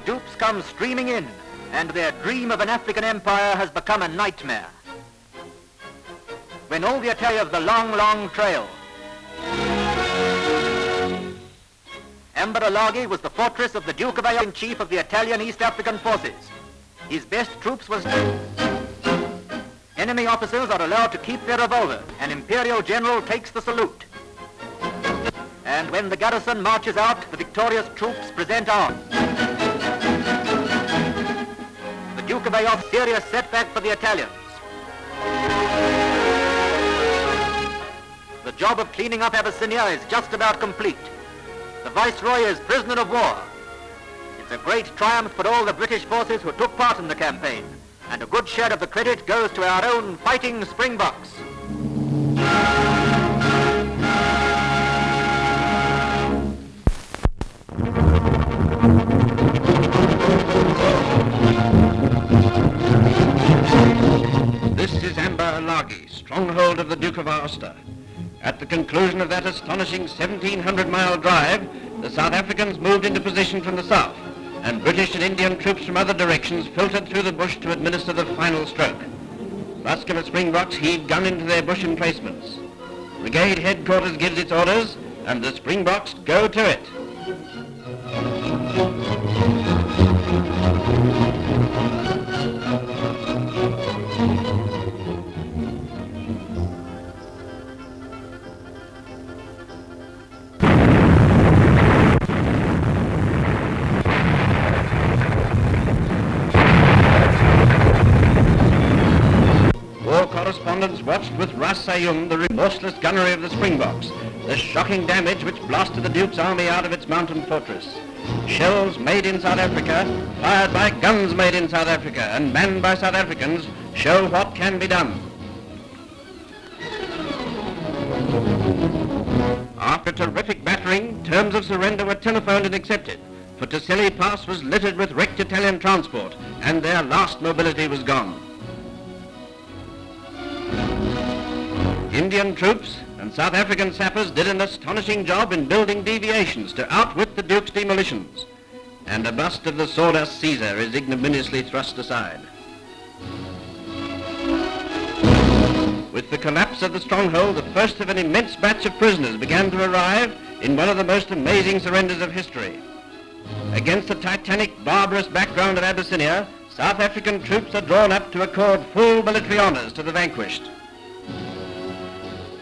dupes come streaming in, and their dream of an African empire has become a nightmare. When all the Italians of the long, long trail. Ambaralaghi was the fortress of the Duke of Aosta, chief of the Italian East African forces. His best troops was... Enemy officers are allowed to keep their revolvers. An imperial general takes the salute. And when the garrison marches out, the victorious troops present arms. The Duke of Aosta, serious setback for the Italians. The job of cleaning up Abyssinia is just about complete. The Viceroy is prisoner of war. It's a great triumph for all the British forces who took part in the campaign, and a good share of the credit goes to our own fighting Springboks. This is Ambaralaghi, stronghold of the Duke of Aosta. At the conclusion of that astonishing 1,700-mile drive, the South Africans moved into position from the south, and British and Indian troops from other directions filtered through the bush to administer the final stroke. Muscular Springboks heaved gun into their bush emplacements. Brigade headquarters gives its orders, and the Springboks go to it. Correspondents watched with Rassayum the remorseless gunnery of the Springboks, the shocking damage which blasted the Duke's army out of its mountain fortress. Shells made in South Africa, fired by guns made in South Africa, and manned by South Africans show what can be done. After terrific battering, terms of surrender were telephoned and accepted, for Tassili Pass was littered with wrecked Italian transport, and their last mobility was gone. Indian troops and South African sappers did an astonishing job in building deviations to outwit the Duke's demolitions, and a bust of the sawdust Caesar is ignominiously thrust aside. With the collapse of the stronghold, the first of an immense batch of prisoners began to arrive in one of the most amazing surrenders of history. Against the titanic, barbarous background of Abyssinia, South African troops are drawn up to accord full military honors to the vanquished.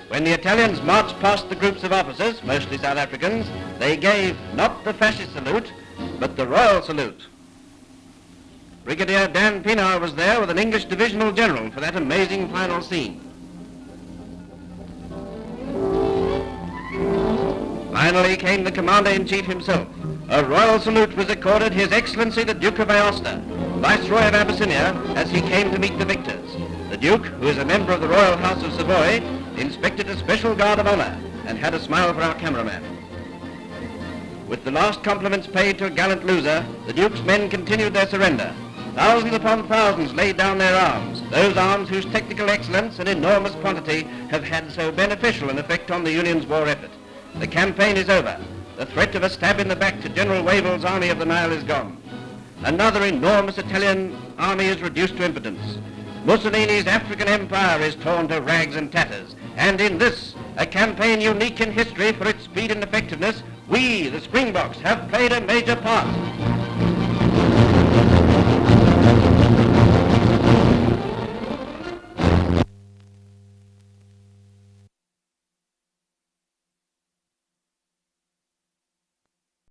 When the Italians marched past the groups of officers, mostly South Africans, they gave not the fascist salute, but the royal salute. Brigadier Dan Pienaar was there with an English divisional general for that amazing final scene. Finally came the Commander-in-Chief himself. A royal salute was accorded His Excellency the Duke of Aosta, Viceroy of Abyssinia, as he came to meet the victors. The Duke, who is a member of the Royal House of Savoy, inspected a special guard of honor and had a smile for our cameraman. With the last compliments paid to a gallant loser, the Duke's men continued their surrender. Thousands upon thousands laid down their arms, those arms whose technical excellence and enormous quantity have had so beneficial an effect on the Union's war effort. The campaign is over. The threat of a stab in the back to General Wavell's Army of the Nile is gone. Another enormous Italian army is reduced to impotence. Mussolini's African empire is torn to rags and tatters. And in this, a campaign unique in history for its speed and effectiveness, we, the Springboks, have played a major part.